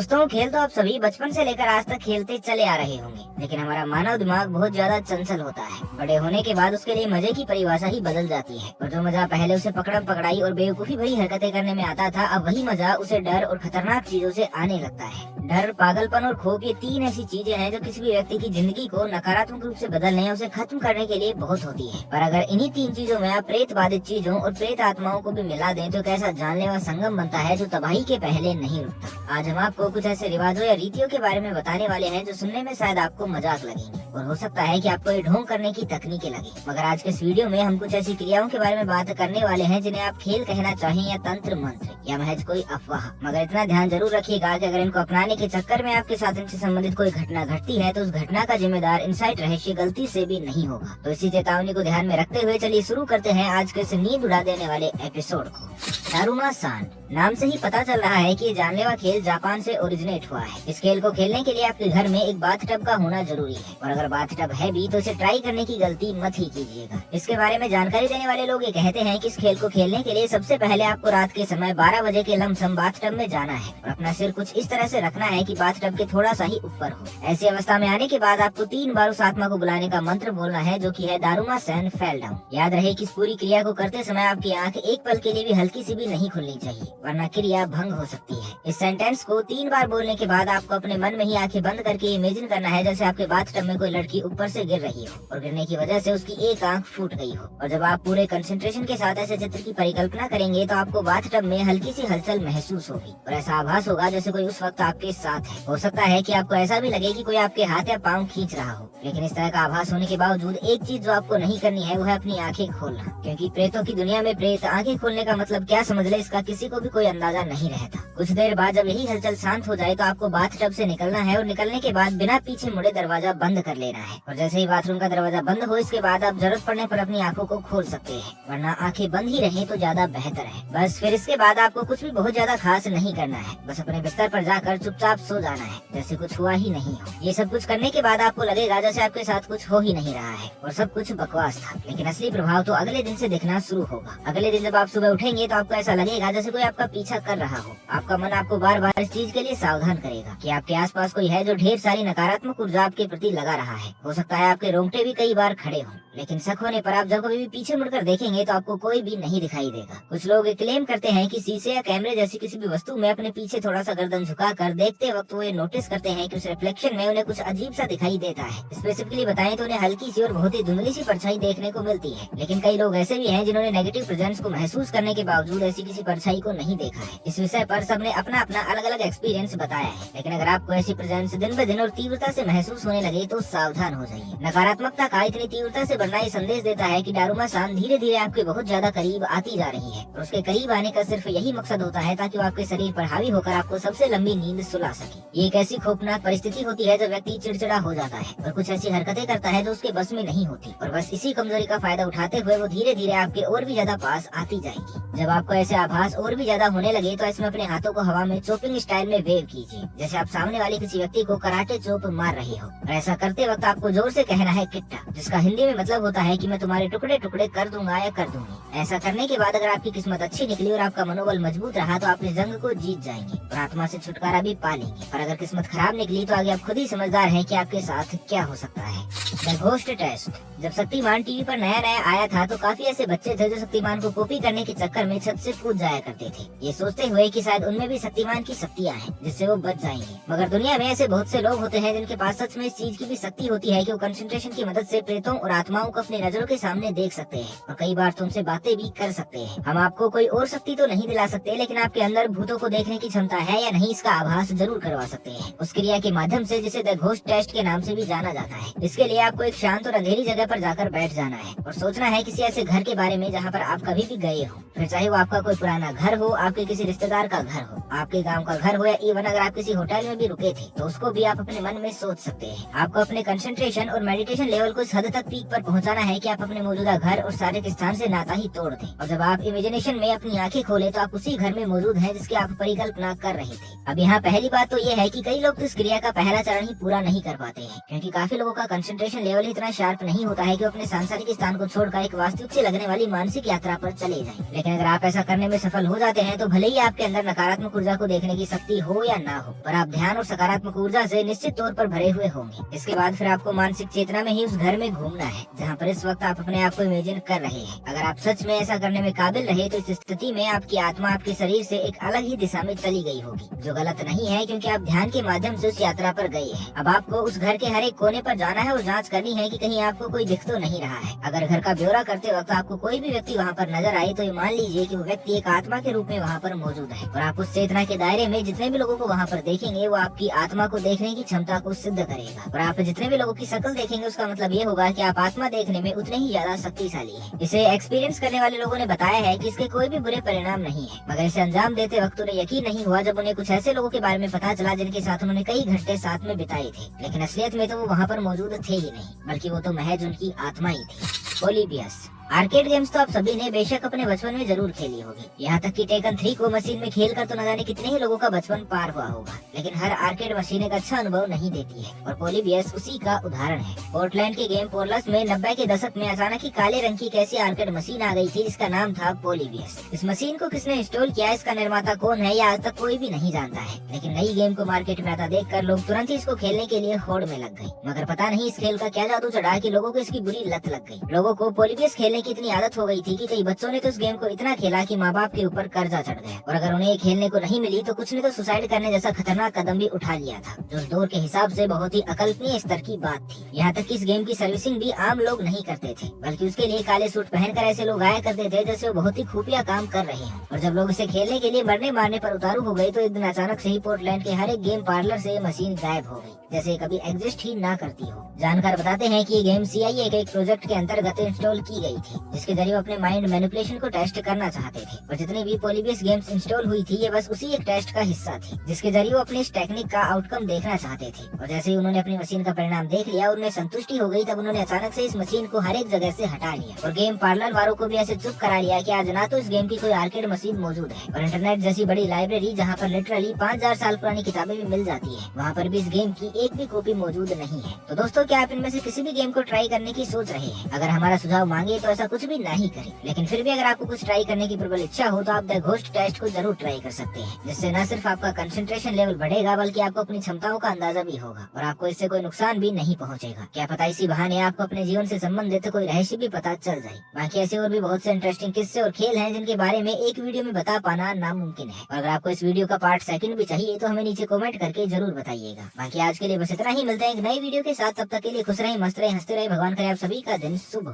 दोस्तों, खेल तो आप सभी बचपन से लेकर आज तक खेलते चले आ रहे होंगे, लेकिन हमारा मानव दिमाग बहुत ज्यादा चंचल होता है। बड़े होने के बाद उसके लिए मजे की परिभाषा ही बदल जाती है और जो मजा पहले उसे पकड़म पकड़ाई और बेवकूफी भरी हरकतें करने में आता था, अब वही मजा उसे डर और खतरनाक चीजों से आने लगता है। डर, पागलपन और खौफ, ये तीन ऐसी चीजें हैं जो किसी भी व्यक्ति की जिंदगी को नकारात्मक रूप से बदलने या उसे खत्म करने के लिए बहुत होती है। पर अगर इन्हीं तीन चीजों में आप प्रेत बाधित चीजों और प्रेत आत्माओं को भी मिला दें तो एक ऐसा जानलेवा संगम बनता है जो तबाही के पहले नहीं रुकता। आज हम आपको कुछ ऐसे रिवाजों या रीतियों के बारे में बताने वाले हैं जो सुनने में शायद आपको मजाक लगेंगे और हो सकता है कि आपको ये ढोंग करने की तकनीकें लगे, मगर आज के इस वीडियो में हम कुछ ऐसी क्रियाओं के बारे में बात करने वाले हैं जिन्हें आप खेल कहना चाहें या तंत्र मंत्र या महज कोई अफवाह। मगर इतना ध्यान जरूर रखिएगा कि अगर इनको अपनाने के चक्कर में आपके साथ इनसे संबंधित कोई घटना घटती है तो उस घटना का जिम्मेदार इनसाइट रहस्य गलती से भी नहीं होगा। तो इसी चेतावनी को ध्यान में रखते हुए चलिए शुरू करते हैं आज के इस नींद उड़ा देने वाले एपिसोड को। दारुमा-सान नाम से ही पता चल रहा है कि ये जानलेवा खेल जापान से ओरिजिनेट हुआ है। इस खेल को खेलने के लिए आपके घर में एक बाथटब का होना जरूरी है और अगर बाथटब है भी तो इसे ट्राई करने की गलती मत ही कीजिएगा। इसके बारे में जानकारी देने वाले लोग ये कहते हैं कि इस खेल को खेलने के लिए सबसे पहले आपको रात के समय 12 बजे के लमसम बाथटब में जाना है और अपना सिर कुछ इस तरह से रखना है कि बाथटब के थोड़ा सा ही ऊपर हो। ऐसी अवस्था में आने के बाद आपको 3 बार उस आत्मा को बुलाने का मंत्र बोलना है जो कि है दारुमा-सान फेल डाउन। याद रहे कि इस पूरी क्रिया को करते समय आपकी आंख एक पल के लिए भी हल्की सी भी नहीं खुलनी चाहिए वरना क्रिया भंग हो सकती है। इस सेंटेंस को 3 बार बोलने के बाद आपको अपने मन में ही आंखें बंद करके इमेजिन करना है जैसे आपके बाथटब में कोई लड़की ऊपर से गिर रही हो और गिरने की वजह से उसकी एक आंख फूट गई हो। और जब आप पूरे कंसंट्रेशन के साथ ऐसे चित्र की परिकल्पना करेंगे तो आपको बाथटब में हल्की सी हलचल महसूस होगी और ऐसा आभास होगा जैसे कोई उस वक्त आपके साथ है। हो सकता है कि आपको ऐसा भी लगे कि कोई आपके हाथ या पाँव खींच रहा हो, लेकिन इस तरह का आभास होने के बावजूद एक चीज जो आपको नहीं करनी है वो है अपनी आंखें खोलना, क्योंकि प्रेतों की दुनिया में प्रेत आंखें खोलने का मतलब क्या समझ ले इसका किसी को भी कोई अंदाजा नहीं रहता। कुछ देर बाद जब यही हलचल शांत हो जाए तो आपको बाथटब से निकलना है और निकलने के बाद बिना पीछे मुड़े दरवाजा बंद कर लेना है और जैसे ही बाथरूम का दरवाजा बंद हो इसके बाद आप जरूरत पड़ने पर अपनी आंखों को खोल सकते हैं, वरना आंखें बंद ही रहें तो ज्यादा बेहतर है। बस फिर इसके बाद आपको कुछ भी बहुत ज्यादा खास नहीं करना है, बस अपने बिस्तर पर जाकर चुपचाप सो जाना है जैसे कुछ हुआ ही नहीं हो। ये सब कुछ करने के बाद आपको लगेगा जैसे आपके साथ कुछ हो ही नहीं रहा है और सब कुछ बकवास था, लेकिन असली प्रभाव तो अगले दिन से दिखना शुरू होगा। अगले दिन जब आप सुबह उठेंगे तो आपको ऐसा लगेगा जैसे कोई आपका पीछा कर रहा हो। आपका मन आपको बार बार इस चीज के लिए सावधान करेगा कि आपके आसपास कोई है जो ढेर सारी नकारात्मक ऊर्जा आपके प्रति लगा रहा है। हो सकता है आपके रोंगटे भी कई बार खड़े हों, लेकिन शक होने पर आप जब कभी भी पीछे मुड़कर देखेंगे तो आपको कोई भी नहीं दिखाई देगा। कुछ लोग क्लेम करते हैं कि शीशे या कैमरे जैसी किसी भी वस्तु में अपने पीछे थोड़ा सा गर्दन झुकाकर देखते वक्त वो ये नोटिस करते हैं कि उस रिफ्लेक्शन में उन्हें कुछ अजीब सा दिखाई देता है। स्पेसिफिकली बताएं तो उन्हें हल्की सी और बहुत ही धुंधली सी परछाई देखने को मिलती है, लेकिन कई लोग ऐसे भी हैं जिन्होंने नेगेटिव प्रेजेंस को महसूस करने के बावजूद ऐसी किसी परछाई को नहीं देखा है। इस विषय पर सबने अपना अपना अलग अलग एक्सपीरियंस बताया है, लेकिन अगर आपको ऐसी प्रेजेंस दिन ब दिन और तीव्रता से महसूस होने लगे तो सावधान हो जाइए। नकारात्मकता का इतनी तीव्रता से बढ़ना ये संदेश देता है कि दारुमा-सान धीरे धीरे आपके बहुत ज्यादा करीब आती जा रही है और उसके करीब आने का सिर्फ यही मकसद होता है ताकि वो आपके शरीर पर हावी होकर आपको सबसे लंबी नींद सुला सके। ये एक ऐसी खौफनाक परिस्थिति होती है जब व्यक्ति चिड़चिड़ा हो जाता है और कुछ ऐसी हरकतें करता है जो उसके बस में नहीं होती और बस इसी कमजोरी का फायदा उठाते हुए वो धीरे धीरे आपके और भी ज्यादा पास आती जाएगी। जब आपको ऐसे आभास और भी ज्यादा होने लगे तो इसमें अपने हाथों को हवा में चोपिंग स्टाइल में वेव कीजिए जैसे आप सामने वाले किसी व्यक्ति को कराटे चोप मार रहे हो और ऐसा करते वक्त आपको जोर से कहना है किट्टा, जिसका हिंदी में मतलब होता है कि मैं तुम्हारे टुकड़े टुकड़े कर दूंगा या कर दूंगी। ऐसा करने के बाद अगर आपकी किस्मत अच्छी निकली और आपका मनोबल मजबूत रहा तो आप इस जंग को जीत जाएंगे और आत्मा से छुटकारा भी पा लेंगे। और अगर किस्मत खराब निकली तो आगे आप खुद ही समझदार हैं कि आपके साथ क्या हो सकता है। The ghost test. जब शक्तिमान टीवी पर नया नया आया था तो काफी ऐसे बच्चे थे जो शक्तिमान को कॉपी करने के चक्कर में छत से कूद जाया करते थे, ये सोचते हुए कि शायद उनमें भी शक्तिमान की शक्तियाँ हैं जिससे वो बच जाएंगे। मगर दुनिया में ऐसे बहुत से लोग होते हैं जिनके पास सच में इस चीज की भी शक्ति होती है कि वो कंसंट्रेशन की मदद से प्रेतों और आत्माओं को अपनी नजरों के सामने देख सकते हैं और कई बार तुमसे बातें भी कर सकते हैं। हम आपको कोई और शक्ति तो नहीं दिला सकते, लेकिन आपके अंदर भूतों को देखने की क्षमता है या नहीं इसका आभास जरूर करवा सकते हैं उस क्रिया के माध्यम से जिसे द घोस्ट टेस्ट के नाम से भी जाना जाता है। इसके लिए आपको एक शांत और अंधेरी जगह पर जाकर बैठ जाना है और सोचना है किसी ऐसे घर के बारे में जहाँ पर आप कभी भी गए हो, फिर चाहे वो आपका कोई पुराना घर हो, आपके किसी रिश्तेदार का घर हो, आपके गांव का घर हो या इवन अगर आप किसी होटल में भी रुके थे तो उसको भी आप अपने मन में सोच सकते हैं। आपको अपने कंसंट्रेशन और मेडिटेशन लेवल को इस हद तक पीक पर पहुंचाना है कि आप अपने मौजूदा घर और शारीरिक स्थान से नाता ही तोड़ दें और जब आप इमेजिनेशन में अपनी आंखें खोले तो आप उसी घर में मौजूद हैं जिसकी आप परिकल्पना कर रहे थे। अब यहाँ पहली बात तो ये है कि कई लोग इस क्रिया का पहला चरण ही पूरा नहीं कर पाते हैं, क्योंकि काफी लोगों का कंसंट्रेशन लेवल इतना शार्प नहीं होता है कि वो अपने सांसारिक स्थान को छोड़कर एक वास्तविक से लगने वाली मानसिक यात्रा पर चले जाएं। लेकिन अगर आप ऐसा करने में सफल हो जाते हैं तो भले ही आपके अंदर नकारात्मक ऊर्जा को देखने की शक्ति हो या ना हो, पर आप ध्यान और सकारात्मक ऊर्जा से निश्चित तौर पर भरे हुए होंगे। इसके बाद फिर आपको मानसिक चेतना में ही उस घर में घूमना है जहाँ पर इस वक्त आप अपने आप को इमेजिन कर रहे हैं। अगर आप सच में ऐसा करने में काबिल रहे तो इस स्थिति में आपकी आत्मा आपके शरीर से एक अलग ही दिशा में चली गई होगी, जो गलत नहीं है क्योंकि आप ध्यान के माध्यम से उस यात्रा पर गए हैं। अब आपको उस घर के हर एक कोने पर जाना है और जांच करनी है कि कहीं आपको कोई दिख तो नहीं रहा है। अगर घर का ब्यौरा करते वक्त आपको कोई भी व्यक्ति वहाँ पर नजर आए तो ये मान लीजिए कि वो व्यक्ति एक आत्मा के रूप में वहाँ पर मौजूद है और आप उस चेतना के दायरे में जितने भी लोगों को वहाँ पर देखेंगे वो आपकी आत्मा को देखने की क्षमता को सिद्ध करेगा। और आप जितने भी लोगों की शक्ल देखेंगे उसका मतलब ये होगा कि आप आत्मा देखने में उतने ही ज्यादा शक्तिशाली हैं। इसे एक्सपीरियंस करने वाले लोगों ने बताया है कि इसके कोई भी बुरे परिणाम नहीं है, मगर इसे अंजाम देते वक्त उन्हें यकीन नहीं हुआ जब उन्हें कुछ ऐसे लोगों के बारे में पता चला जिनके साथ उन्होंने कई घंटे साथ में बिताए थे, लेकिन असलियत में तो वो वहाँ पर मौजूद थे ही नहीं, बल्कि वो तो महज उनकी आत्मा ही थी। पोलिबियस। आर्केड गेम्स तो आप सभी ने बेशक अपने बचपन में जरूर खेली होगी। यहाँ तक कि टेकन 3 को मशीन में खेल कर तो न जाने कितने ही लोगों का बचपन पार हुआ होगा, लेकिन हर आर्केड मशीन एक अच्छा अनुभव नहीं देती है और पोलिबियस उसी का उदाहरण है। पोर्टलैंड के गेम पोरलस में 90 के दशक में अचानक ही काले रंग की कैसी आर्केड मशीन आ गई थी जिसका नाम था पोलिबियस। इस मशीन को किसने इंस्टॉल किया, इसका निर्माता कौन है, या आज तक कोई भी नहीं जानता है, लेकिन नई गेम को मार्केट में आता देखकर लोग तुरंत ही इसको खेलने के लिए होड़ में लग गए। मगर पता नहीं इस खेल का क्या जादू चढ़ा कि लोगों को इसकी बुरी लत लग गई। लोगों को पोलिबियस खेलने की इतनी आदत हो गई थी कि कई बच्चों ने तो इस गेम को इतना खेला कि माँ बाप के ऊपर कर्जा चढ़ गया और अगर उन्हें खेलने को नहीं मिली तो कुछ ने तो सुसाइड करने जैसा खतरनाक कदम भी उठा लिया था, जो उस दौर के हिसाब से बहुत ही अकल्पनीय स्तर की बात थी। यहाँ तक कि इस गेम की सर्विसिंग भी आम लोग नहीं करते थे, बल्कि उसके लिए काले सूट पहनकर ऐसे लोग आया करते थे जैसे वो बहुत ही खुफिया काम कर रहे हैं। और जब लोग इसे खेलने के लिए मरने मारने पर उतारू हो गए तो एक दिन अचानक से ही पोर्टलैंड के हर एक गेम पार्लर से मशीन गायब हो गई, जैसे कभी एग्जिस्ट ही ना करती हो। जानकार बताते हैं कि ये गेम CIA के एक प्रोजेक्ट के अंतर्गत इंस्टॉल की गई थी, जिसके जरिए अपने माइंड मैनिपुलेशन को टेस्ट करना चाहते थे। और जितनी भी पोलिबियस गेम्स इंस्टॉल हुई थी ये बस उसी एक टेस्ट का हिस्सा थी, जिसके जरिए वो अपनी इस टेक्निक का आउटकम देखना चाहते थे। और जैसे ही उन्होंने अपनी मशीन का परिणाम देख लिया और उन्हें संतुष्टि हो गई, तब उन्होंने अचानक से इस मशीन को हर एक जगह से हटा लिया और गेम पार्लर वालों को भी ऐसे चुप करा लिया कि आज ना तो इस गेम की कोई आर्केड मशीन मौजूद है और इंटरनेट जैसी बड़ी लाइब्रेरी जहाँ पर लिटरली 5000 साल पुरानी किताबें भी मिल जाती है, वहाँ पर भी इस गेम की एक भी कॉपी मौजूद नहीं है। तो दोस्तों, क्या आप इनमें से किसी भी गेम को ट्राई करने की सोच रहे हैं? अगर हमारा सुझाव मांगे तो ऐसा कुछ भी नहीं करें, लेकिन फिर भी अगर आपको कुछ ट्राई करने की प्रबल इच्छा हो तो आप द घोस्ट टेस्ट को जरूर ट्राई कर सकते हैं, जिससे न सिर्फ आपका कंसंट्रेशन लेवल बढ़ेगा बल्कि आपको अपनी क्षमताओं का अंदाजा भी होगा और आपको इससे कोई नुकसान भी नहीं पहुंचेगा। क्या पता इसी बहाने आपको अपने जीवन से संबंधित कोई रहस्य भी पता चल जाए। बाकी ऐसे और भी बहुत से इंटरेस्टिंग किस्से और खेल हैं जिनके बारे में एक वीडियो में बता पाना नामुमकिन है। और अगर आपको इस वीडियो का पार्ट 2 भी चाहिए तो हमें नीचे कमेंट करके जरूर बताइएगा। बाकी आज के लिए बस इतना ही, मिलते हैं एक नई वीडियो के साथ। तब तक के लिए खुश रहे, मस्त रहे, हंसते रहे। भगवान करे आप सभी का दिन शुभ हो।